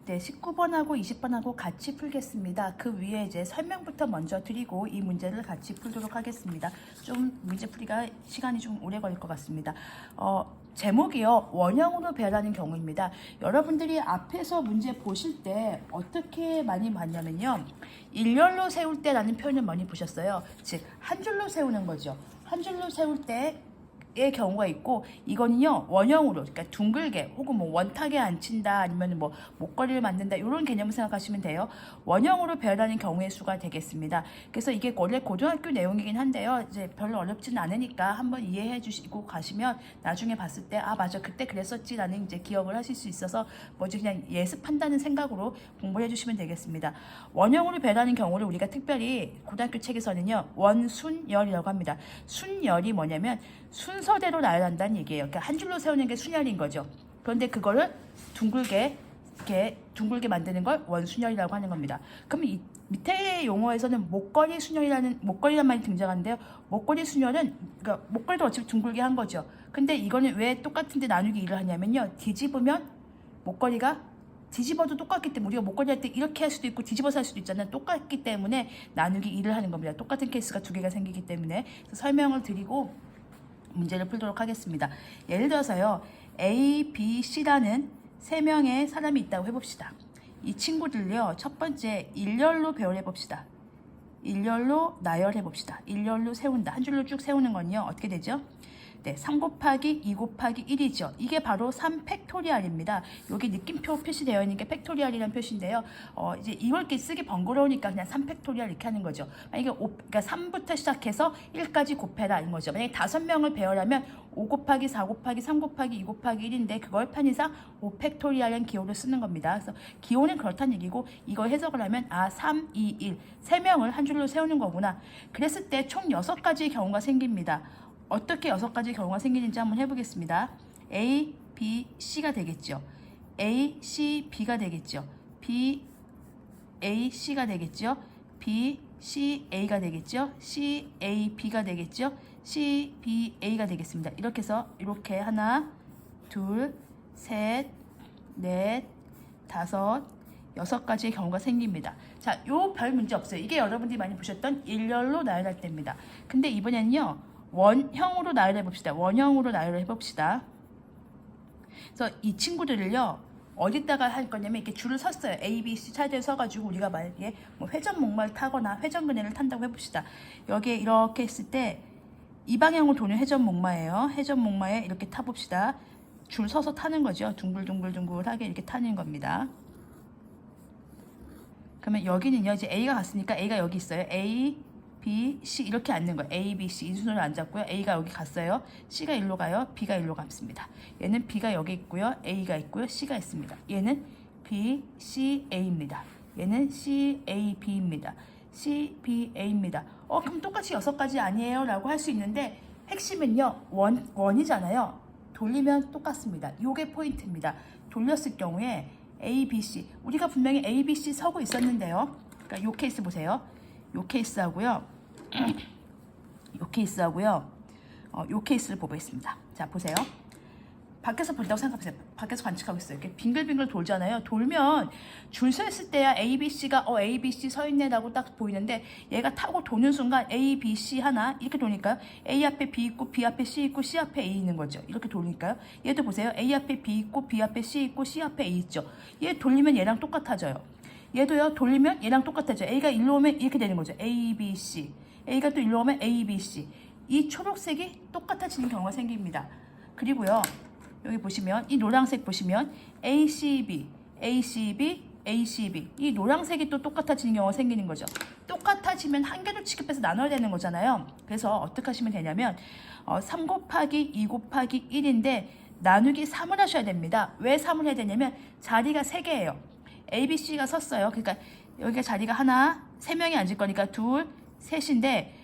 네, 19번하고 20번하고 같이 풀겠습니다. 그 위에 이제 설명부터 먼저 드리고 이 문제를 같이 풀도록 하겠습니다. 좀 문제 풀이가 시간이 좀 오래 걸릴 것 같습니다. 제목이요. 원형으로 배열하는 경우입니다. 여러분들이 앞에서 문제 보실 때 어떻게 많이 봤냐면요. 일렬로 세울 때라는 표현을 많이 보셨어요. 즉, 한 줄로 세우는 거죠. 한 줄로 세울 때 의 경우가 있고, 이거는요 원형으로, 그러니까 둥글게 혹은 뭐 원탁에 앉힌다 아니면 뭐 목걸이를 만든다 이런 개념을 생각하시면 돼요. 원형으로 배열하는 경우의 수가 되겠습니다. 그래서 이게 원래 고등학교 내용이긴 한데요, 이제 별로 어렵지는 않으니까 한번 이해해 주시고 가시면 나중에 봤을 때 아 맞아 그때 그랬었지라는 이제 기억을 하실 수 있어서 뭐지 그냥 예습한다는 생각으로 공부해 주시면 되겠습니다. 원형으로 배열하는 경우를 우리가 특별히 고등학교 책에서는요 원순열이라고 합니다. 순열이 뭐냐면 순서대로 나열한다는 얘기예요. 그러니까 한 줄로 세우는 게 순열인 거죠. 그런데 그거를 둥글게 이렇게 둥글게 만드는 걸 원순열이라고 하는 겁니다. 그럼 이 밑에 용어에서는 목걸이 순열이라는 목걸이란 말이 등장하는데요. 목걸이 순열은 그러니까 목걸이도 어차피 둥글게 한 거죠. 근데 이거는 왜 똑같은데 나누기 2를 하냐면요. 뒤집으면 목걸이가 뒤집어도 똑같기 때문에 우리가 목걸이 할 때 이렇게 할 수도 있고 뒤집어서 할 수도 있잖아요. 똑같기 때문에 나누기 2를 하는 겁니다. 똑같은 케이스가 두 개가 생기기 때문에 설명을 드리고 문제를 풀도록 하겠습니다. 예를 들어서요. A, B, C라는 세 명의 사람이 있다고 해봅시다. 이 친구들요. 첫 번째 일렬로 배열해 봅시다. 일렬로 나열해 봅시다. 일렬로 세운다. 한 줄로 쭉 세우는 건요. 어떻게 되죠? 네, 3 곱하기 2 곱하기 1이죠. 이게 바로 3팩토리알입니다. 여기 느낌표 표시되어 있는 게 팩토리알이라는 표시인데요. 이제 이걸 이렇게 쓰기 번거로우니까 그냥 3팩토리알 이렇게 하는 거죠. 만약에 그러니까 3부터 시작해서 1까지 곱해라 이런 거죠. 만약에 5명을 배열하면 5 곱하기 4 곱하기 3 곱하기 2 곱하기 1인데 그걸 편의상 5팩토리알이라는 기호를 쓰는 겁니다. 그래서 기호는 그렇다는 얘기고 이걸 해석을 하면 3, 2, 1 3명을 한 줄로 세우는 거구나. 그랬을 때 총 6가지의 경우가 생깁니다. 어떻게 6가지 경우가 생기는지 한번 해보겠습니다. A, B, C가 되겠죠. A, C, B가 되겠죠. B, A, C가 되겠죠. B, C, A가 되겠죠. C, A, B가 되겠죠. C, B, A가 되겠습니다. 이렇게 해서 이렇게 하나, 둘, 셋, 넷, 다섯, 6가지의 경우가 생깁니다. 자, 요 별 문제 없어요. 이게 여러분들이 많이 보셨던 일렬로 나열할 때입니다. 근데 이번에는요. 원형으로 나열해 봅시다. 원형으로 나열해 봅시다. 그래서 이 친구들을요. 어디다가 할 거냐면 이렇게 줄을 섰어요. A, B, C 차례에 서가지고 우리가 만약에 뭐 회전 목마를 타거나 회전 그네를 탄다고 해봅시다. 여기에 이렇게 했을 때 이 방향으로 도는 회전 목마예요. 회전 목마에 이렇게 타봅시다. 줄 서서 타는 거죠. 둥글둥글둥글하게 이렇게 타는 겁니다. 그러면 여기는요. 이제 A가 갔으니까 A가 여기 있어요. A, B, C 이렇게 앉는 거예요. A, B, C 이 순서로 앉았고요. A가 여기 갔어요. C가 일로 가요. B가 일로 갔습니다. 얘는 B가 여기 있고요. A가 있고요. C가 있습니다. 얘는 B, C, A입니다. 얘는 C, A, B입니다. C, B, A입니다. 그럼 똑같이 6가지 아니에요? 라고 할 수 있는데 핵심은요. 원이잖아요. 돌리면 똑같습니다. 요게 포인트입니다. 돌렸을 경우에 A, B, C 우리가 분명히 A, B, C 서고 있었는데요. 그러니까 요 케이스 보세요. 요 케이스하고요. 요 케이스하고요. 요 케이스를 보겠습니다. 자, 보세요. 밖에서 본다고 생각해보세요. 밖에서 관측하고 있어요. 이렇게 빙글빙글 돌잖아요. 돌면 줄 서 있을 때야 A, B, C가 A, B, C 서 있네라고 딱 보이는데 얘가 타고 도는 순간 A, B, C 하나 이렇게 도니까요. A 앞에 B 있고 B 앞에 C 있고 C 앞에 A 있는 거죠. 이렇게 돌리니까요. 얘도 보세요. A 앞에 B 있고 B 앞에 C 있고 C 앞에 A 있죠. 얘 돌리면 얘랑 똑같아져요. 얘도요. 돌리면 얘랑 똑같아져요. A가 일로 오면 이렇게 되는 거죠. A, B, C. A가 또 일로 오면 A, B, C. 이 초록색이 똑같아지는 경우가 생깁니다. 그리고요. 여기 보시면 이 노란색 보시면 ACB, ACB, ACB 이 노란색이 또 똑같아지는 경우가 생기는 거죠. 똑같아지면 한 개로 취급해서 나눠야 되는 거잖아요. 그래서 어떻게 하시면 되냐면 3 곱하기 2 곱하기 1인데 나누기 3을 하셔야 됩니다. 왜 3을 해야 되냐면 자리가 3개예요. A, B, C가 섰어요. 그러니까 여기가 자리가 하나, 3명이 앉을 거니까 둘, 셋인데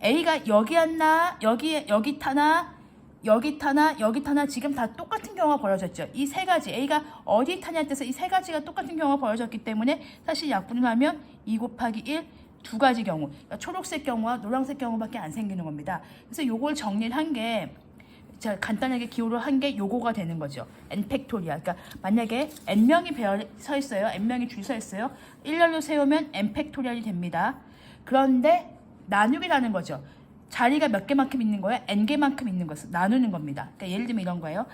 A가 여기 앉나, 여기 타나, 여기 타나, 여기 타나 지금 다 똑같은 경우가 벌어졌죠. 이 3가지 A가 어디 타냐에 따라서 이 3가지가 똑같은 경우가 벌어졌기 때문에 사실 약분을 하면 2 곱하기 1 2가지 경우, 그러니까 초록색 경우와 노란색 경우밖에 안 생기는 겁니다. 그래서 요걸 정리를 한 게 자, 간단하게 기호로 한 게 요거가 되는 거죠. n 팩토리얼. 그러니까 만약에 n명이 서 있어요. n명이 줄 서 있어요. 일렬로 세우면 n 팩토리얼이 됩니다. 그런데 나누기라는 거죠. 자리가 몇 개만큼 있는 거예요? n개만큼 있는 것을 나누는 겁니다. 그러니까 예를 들면 이런 거예요.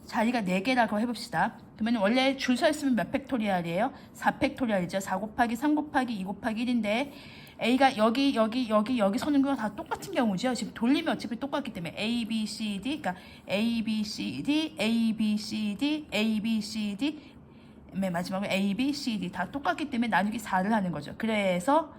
자리가 4개라고 해봅시다. 그러면 원래 줄 서 있으면 몇 팩토리얼이에요? 4팩토리얼이죠. 4 곱하기 3 곱하기 2 곱하기 1인데 A가 여기 서는 거가 다 똑같은 경우죠. 지금 돌리면 어차피 똑같기 때문에 A, B, C, D, 그러니까 A, B, C, D, A, B, C, D, A, B, C, D, 맨 마지막으로 A, B, C, D 다 똑같기 때문에 나누기 4를 하는 거죠. 그래서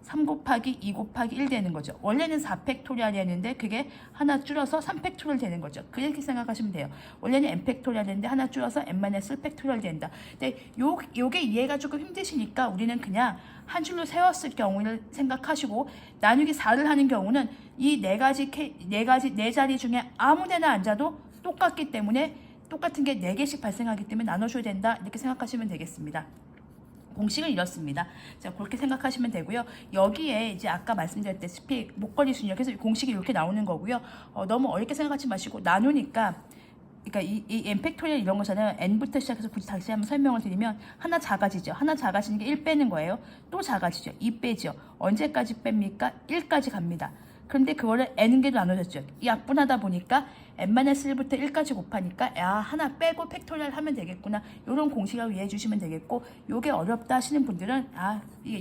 3 곱하기 2 곱하기 1 되는 거죠. 원래는 4팩토리얼이었는데 그게 하나 줄어서 3팩토리얼 되는 거죠. 그렇게 생각하시면 돼요. 원래는 n팩토리얼이었는데 하나 줄어서 n-1팩토리얼 된다. 근데 요게 이해가 조금 힘드시니까 우리는 그냥 한 줄로 세웠을 경우를 생각하시고 나누기 4를 하는 경우는 이 네 자리 중에 아무 데나 앉아도 똑같기 때문에 똑같은 게 4개씩 발생하기 때문에 나눠줘야 된다. 이렇게 생각하시면 되겠습니다. 공식은 이렇습니다. 자, 그렇게 생각하시면 되고요. 여기에 이제 아까 말씀드렸다시피 목걸이 순열, 그래서 공식이 이렇게 나오는 거고요. 너무 어렵게 생각하지 마시고 나누니까, 그러니까 이 n 팩토리얼 이런 거잖아요. n부터 시작해서 굳이 다시 한번 설명을 드리면 하나 작아지죠. 하나 작아지는 게 1 빼는 거예요. 또 작아지죠. 2 빼죠. 언제까지 뺍니까? 1까지 갑니다. 그런데 그거를 n개로 나눠졌죠. 약분하다 보니까 n-1부터 1까지 곱하니까 하나 빼고 팩토리얼 하면 되겠구나. 이런 공식을 이해해 주시면 되겠고, 요게 어렵다 하시는 분들은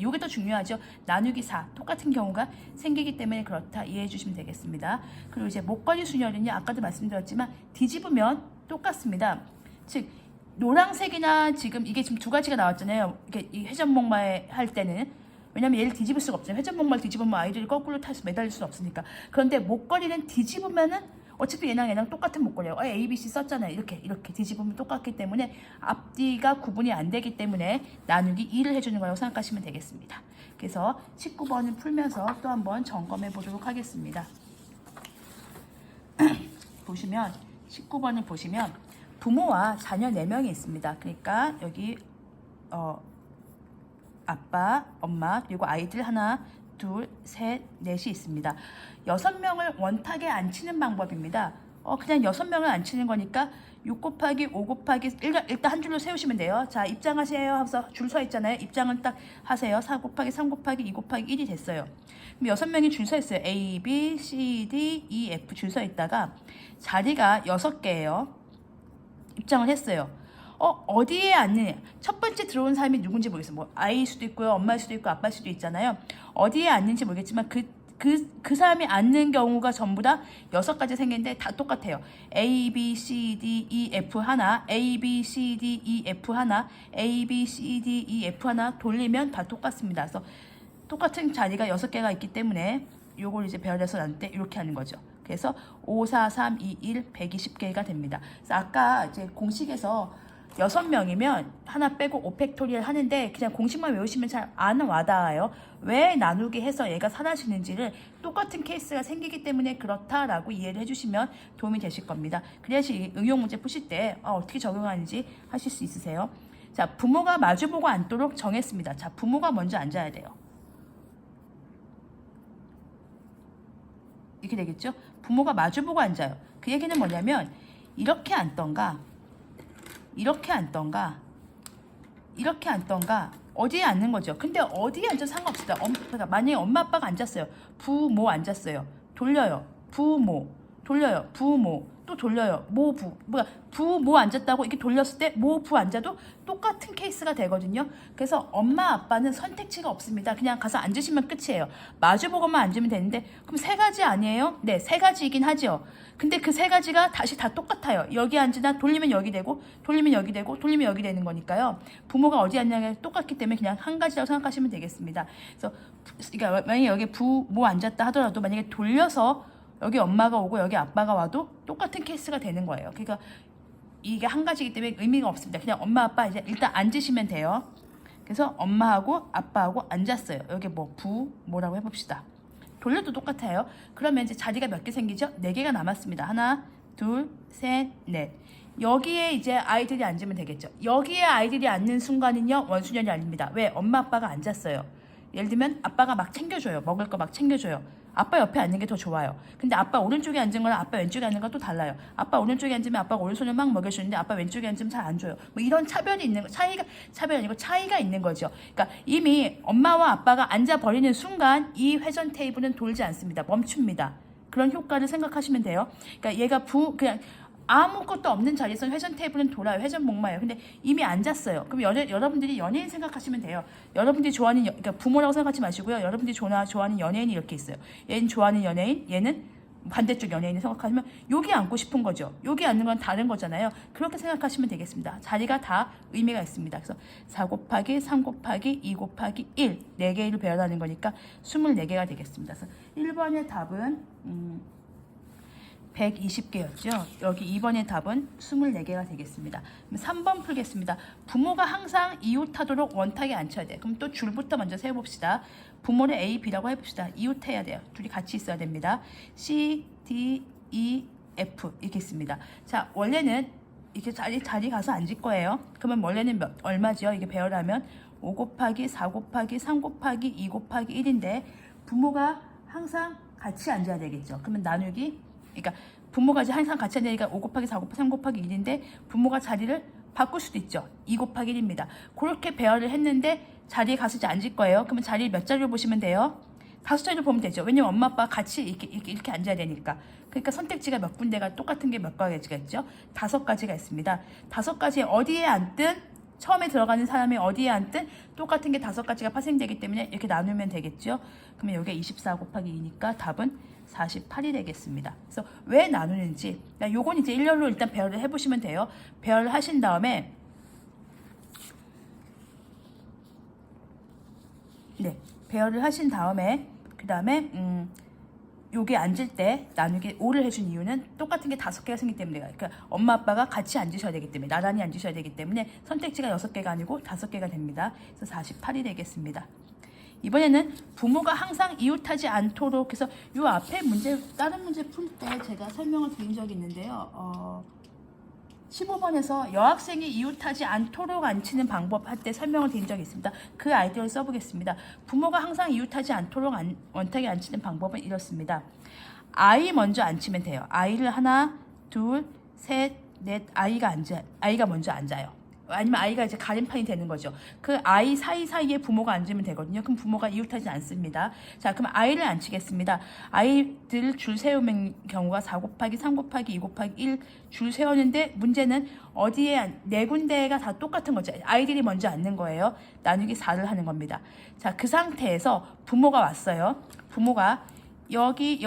요게 더 중요하죠. 나누기 4 똑같은 경우가 생기기 때문에 그렇다 이해해 주시면 되겠습니다. 그리고 이제 목걸이 순열은요, 아까도 말씀드렸지만 뒤집으면 똑같습니다. 즉 노란색이나 지금 이게 지금 두 가지가 나왔잖아요. 이게 이 회전목마 할 때는 왜냐면 얘를 뒤집을 수가 없잖아요. 회전목마를 뒤집으면 아이들이 거꾸로 타서 매달릴 수는 없으니까. 그런데 목걸이는 뒤집으면은 어차피 얘랑 똑같은 목걸이에요. A, B, C 썼잖아요. 이렇게 뒤집으면 똑같기 때문에 앞뒤가 구분이 안 되기 때문에 나누기 2를 해주는 거라고 생각하시면 되겠습니다. 그래서 19번을 풀면서 또 한번 점검해 보도록 하겠습니다. 보시면 19번을 보시면 부모와 자녀 4명이 있습니다. 그러니까 여기 아빠, 엄마, 그리고 아이들 하나, 둘, 셋, 넷이 있습니다. 6명을 원탁에 앉히는 방법입니다. 그냥 6명을 앉히는 거니까 6 곱하기 5 곱하기 일단 한 줄로 세우시면 돼요. 자, 입장하세요 하면서 줄 서 있잖아요. 입장을 딱 하세요. 4 곱하기 3 곱하기 2 곱하기 1이 됐어요. 그럼 6명이 줄 서 있어요. A, B, C, D, E, F 줄 서 있다가 자리가 6개예요. 입장을 했어요. 어디에 앉느냐. 첫 번째 들어온 사람이 누군지 모르겠어요. 뭐 아이일 수도 있고요. 엄마일 수도 있고 아빠일 수도 있잖아요. 어디에 앉는지 모르겠지만 그 사람이 앉는 경우가 전부 다 6가지 생겼는데 다 똑같아요. A, B, C, D, E, F 하나, A, B, C, D, E, F 하나, A, B, C, D, E, F 하나 돌리면 다 똑같습니다. 그래서 똑같은 자리가 6개가 있기 때문에 요걸 이제 배열해서 나눌 때 이렇게 하는 거죠. 그래서 5, 4, 3, 2, 1, 120개가 됩니다. 그래서 아까 이제 공식에서 6명이면 하나 빼고 5팩토리얼 하는데 그냥 공식만 외우시면 잘 안 와닿아요. 왜 나누기 해서 얘가 사라지는지를 똑같은 케이스가 생기기 때문에 그렇다라고 이해를 해주시면 도움이 되실 겁니다. 그래야지 응용 문제 푸실 때 어떻게 적용하는지 하실 수 있으세요. 자, 부모가 마주보고 앉도록 정했습니다. 자, 부모가 먼저 앉아야 돼요. 이렇게 되겠죠? 부모가 마주보고 앉아요. 그 얘기는 뭐냐면 이렇게 앉던가 이렇게 앉던가 이렇게 앉던가 어디에 앉는 거죠. 근데 어디에 앉아도 상관없습니다. 그러니까 만약에 엄마 아빠가 앉았어요. 부모 앉았어요. 돌려요. 부모 돌려요. 부모 또 돌려요. 모부 부모 앉았다고 이렇게 돌렸을 때 모부 앉아도 똑같은 케이스가 되거든요. 그래서 엄마 아빠는 선택지가 없습니다. 그냥 가서 앉으시면 끝이에요. 마주보고만 앉으면 되는데 그럼 3가지 아니에요? 네, 3가지이긴 하죠. 근데 그 3가지가 다시 다 똑같아요. 여기 앉으나 돌리면 여기 되고 돌리면 여기 되고 돌리면 여기 되는 거니까요. 부모가 어디 앉냐가 똑같기 때문에 그냥 한 가지라고 생각하시면 되겠습니다. 그래서 그러니까 만약에 여기 부모 앉았다 하더라도 만약에 돌려서 여기 엄마가 오고 여기 아빠가 와도 똑같은 케이스가 되는 거예요. 그러니까 이게 한 가지이기 때문에 의미가 없습니다. 그냥 엄마 아빠 이제 일단 앉으시면 돼요. 그래서 엄마하고 아빠하고 앉았어요. 여기 뭐라고 해봅시다. 돌려도 똑같아요. 그러면 이제 자리가 몇 개 생기죠? 4개가 남았습니다. 하나, 둘, 셋, 넷. 여기에 이제 아이들이 앉으면 되겠죠. 여기에 아이들이 앉는 순간은요 원순열이 아닙니다. 왜? 엄마 아빠가 앉았어요. 예를 들면 아빠가 막 챙겨줘요. 먹을 거 막 챙겨줘요. 아빠 옆에 앉는 게 더 좋아요. 근데 아빠 오른쪽에 앉은 거랑 아빠 왼쪽에 앉는 거 또 달라요. 아빠 오른쪽에 앉으면 아빠가 오른손을 막 먹여주는데 아빠 왼쪽에 앉으면 잘 안 줘요. 뭐 이런 차별이 있는 거, 차별이 아니고 차이가 있는 거죠. 그러니까 이미 엄마와 아빠가 앉아 버리는 순간 이 회전 테이블은 돌지 않습니다. 멈춥니다. 그런 효과를 생각하시면 돼요. 그러니까 얘가 그냥 아무것도 없는 자리에서 회전 테이블은 돌아요. 회전 목마예요. 근데 이미 앉았어요. 그럼 여러분들이 연예인 생각하시면 돼요. 여러분들이 좋아하는 그러니까 부모라고 생각하지 마시고요. 여러분들이 좋아하는 연예인이 이렇게 있어요. 얘는 좋아하는 연예인, 얘는 반대쪽 연예인을 생각하시면 여기 앉고 싶은 거죠. 여기 앉는 건 다른 거잖아요. 그렇게 생각하시면 되겠습니다. 자리가 다 의미가 있습니다. 그래서 4 곱하기 3 곱하기 2 곱하기 1 4개를 배열하는 거니까 24개가 되겠습니다. 그래서 1번의 답은 120개였죠. 여기 2번의 답은 24개가 되겠습니다. 그럼 3번 풀겠습니다. 부모가 항상 이웃하도록 원탁에 앉혀야 돼요. 그럼 또 줄부터 먼저 세워봅시다. 부모를 A, B라고 해봅시다. 이웃해야 돼요. 둘이 같이 있어야 됩니다. C, D, E, F 이렇게 있습니다. 자, 원래는 이렇게 자리 가서 앉을 거예요. 그러면 원래는 얼마죠? 이게 배열하면 5 곱하기 4 곱하기 3 곱하기 2 곱하기 1인데 부모가 항상 같이 앉아야 되겠죠. 그러면 나누기 그러니까 부모가 항상 같이 앉으니까 5 곱하기 4 곱하기 3 곱하기 1인데 부모가 자리를 바꿀 수도 있죠. 2 곱하기 1입니다. 그렇게 배열을 했는데 자리에 가서 이제 앉을 거예요. 그러면 자리 몇 자리를 보시면 돼요? 5자리를 보면 되죠. 왜냐면 엄마 아빠 같이 이렇게 앉아야 되니까. 그러니까 선택지가 몇 군데가 똑같은 게 몇 가지가 있죠? 5가지가 있습니다. 5가지에 어디에 앉든 처음에 들어가는 사람이 어디에 앉든 똑같은 게 5가지가 파생되기 때문에 이렇게 나누면 되겠죠. 그러면 여기가 24 곱하기 2니까 답은 48이 되겠습니다. 그래서 왜 나누는지 요건 이제 일렬로 일단 배열을 해보시면 돼요. 배열을 하신 다음에 배열을 하신 다음에 그 다음에 여기 앉을 때 나누기 5를 해준 이유는 똑같은 게 5개가 생기기 때문에 그러니까 엄마 아빠가 같이 앉으셔야 되기 때문에 나란히 앉으셔야 되기 때문에 선택지가 6개가 아니고 5개가 됩니다. 그래서 48이 되겠습니다. 이번에는 부모가 항상 이웃하지 않도록 해서 이 앞에 문제 다른 문제 풀 때 제가 설명을 드린 적이 있는데요. 15번에서 여학생이 이웃하지 않도록 앉히는 방법 할 때 설명을 드린 적이 있습니다. 그 아이디어를 써보겠습니다. 부모가 항상 이웃하지 않도록 원탁에 앉히는 방법은 이렇습니다. 아이 먼저 앉히면 돼요. 아이를 하나, 둘, 셋, 넷 아이가 먼저 앉아요. 아니면 아이가 이제 가림판이 되는 거죠. 그 아이 사이사이에 부모가 앉으면 되거든요. 그럼 부모가 이웃하지 않습니다. 자, 그럼 아이를 앉히겠습니다. 아이들 줄 세우는 경우가 4 곱하기 3 곱하기 2 곱하기 1 줄 세우는데 문제는 어디에 4군데가 다 똑같은 거죠. 아이들이 먼저 앉는 거예요. 나누기 4를 하는 겁니다. 자, 그 상태에서 부모가 왔어요. 부모가 여기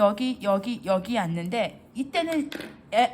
앉는데 이때는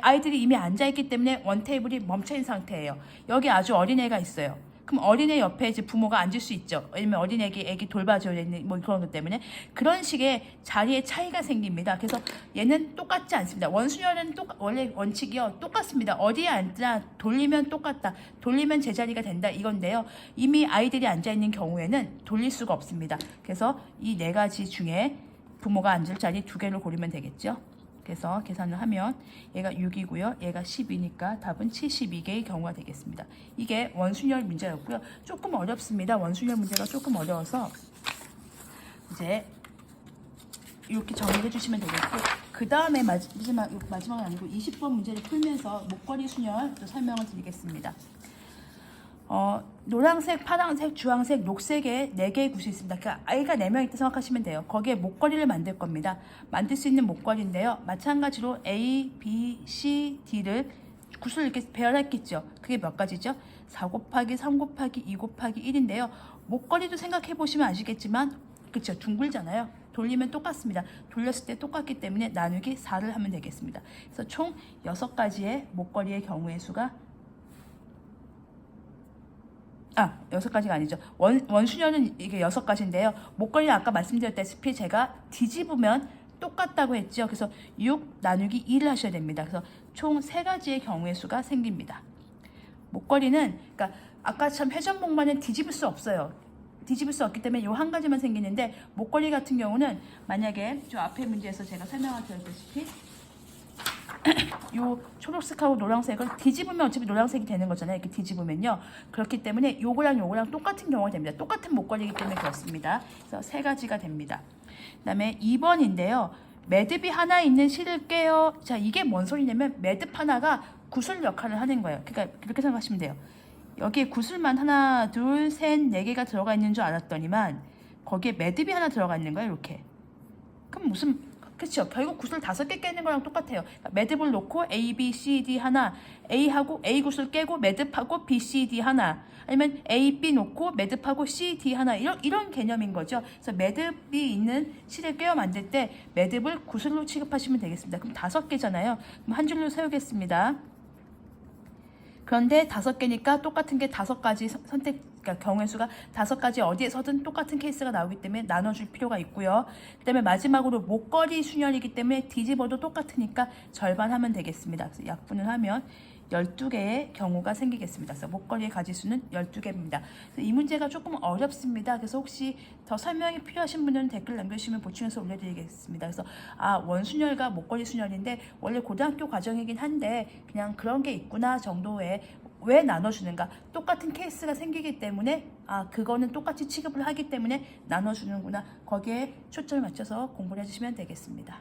아이들이 이미 앉아있기 때문에 원테이블이 멈춰있는 상태예요. 여기 아주 어린애가 있어요. 그럼 어린애 옆에 이제 부모가 앉을 수 있죠. 왜냐면 어린애기 애기 돌봐줘야 되는 뭐 그런 것 때문에 그런 식의 자리의 차이가 생깁니다. 그래서 얘는 똑같지 않습니다. 원수열은 원래 원칙이요 똑같습니다. 어디에 앉아 돌리면 똑같다. 돌리면 제자리가 된다 이건데요. 이미 아이들이 앉아있는 경우에는 돌릴 수가 없습니다. 그래서 이 4가지 중에 부모가 앉을 자리 2개를 고르면 되겠죠. 그래서 계산을 하면 얘가 6이고요. 얘가 10이니까 답은 72개의 경우가 되겠습니다. 이게 원순열 문제였고요. 조금 어렵습니다. 원순열 문제가 조금 어려워서 이제 이렇게 정리해 주시면 되겠고 그 다음에 마지막은 아니고 20번 문제를 풀면서 목걸이 순열 또 설명을 드리겠습니다. 노란색, 파란색, 주황색, 녹색의 4개의 굿이 있습니다. 그러니까 아이가 4명 있다 생각하시면 돼요. 거기에 목걸이를 만들 겁니다. 만들 수 있는 목걸이인데요. 마찬가지로 A, B, C, D를 굿을 이렇게 배열했겠죠. 그게 몇 가지죠? 4 곱하기 3 곱하기 2 곱하기 1인데요. 목걸이도 생각해 보시면 아시겠지만 그렇죠. 둥글잖아요. 돌리면 똑같습니다. 돌렸을 때 똑같기 때문에 나누기 4를 하면 되겠습니다. 그래서 총 6가지의 목걸이의 경우의 수가 6가지가 아니죠. 원수녀는 이게 6가지인데요. 목걸이는 아까 말씀드렸다시피 제가 뒤집으면 똑같다고 했죠. 그래서 6 나누기 2를 하셔야 됩니다. 그래서 총 3가지의 경우의 수가 생깁니다. 목걸이는 그러니까 아까처럼 회전목마는 뒤집을 수 없어요. 뒤집을 수 없기 때문에 이 한 가지만 생기는데 목걸이 같은 경우는 만약에 저 앞에 문제에서 제가 설명을 드렸다시피 요 초록색하고 노란색을 뒤집으면 어차피 노란색이 되는 거잖아요. 이렇게 뒤집으면요. 그렇기 때문에 요거랑 요거랑 똑같은 경우가 됩니다. 똑같은 목걸이기 때문에 그렇습니다. 그래서 세 가지가 됩니다. 그다음에 2번인데요. 매듭이 하나 있는 실을 꿰요. 자, 이게 뭔 소리냐면 매듭 하나가 구슬 역할을 하는 거예요. 그러니까 그렇게 생각하시면 돼요. 여기에 구슬만 하나, 둘, 셋, 네 개가 들어가 있는 줄 알았더니만 거기에 매듭이 하나 들어가 있는 거예요. 이렇게. 그럼 무슨 그렇죠. 결국 구슬 5개 깨는 거랑 똑같아요. 매듭을 놓고 A, B, C, D 하나, A하고 A 구슬 깨고 매듭하고 B, C, D 하나, 아니면 A, B 놓고 매듭하고 C, D 하나, 이런 개념인 거죠. 그래서 매듭이 있는 실을 꿰어 만들 때 매듭을 구슬로 취급하시면 되겠습니다. 그럼 5개잖아요. 그럼 한 줄로 세우겠습니다. 그런데 5개니까 똑같은 게 5가지 선택, 그러니까 경우의 수가 5가지 어디에서든 똑같은 케이스가 나오기 때문에 나눠줄 필요가 있고요. 그 다음에 마지막으로 목걸이 순열이기 때문에 뒤집어도 똑같으니까 절반 하면 되겠습니다. 그래서 약분을 하면 12개의 경우가 생기겠습니다. 그래서 목걸이의 가지수는 12개입니다. 이 문제가 조금 어렵습니다. 그래서 혹시 더 설명이 필요하신 분은 댓글 남겨주시면 보충해서 올려드리겠습니다. 그래서 원순열과 목걸이 순열인데 원래 고등학교 과정이긴 한데 그냥 그런 게 있구나 정도의 왜 나눠주는가? 똑같은 케이스가 생기기 때문에 그거는 똑같이 취급을 하기 때문에 나눠주는구나. 거기에 초점을 맞춰서 공부를 해주시면 되겠습니다.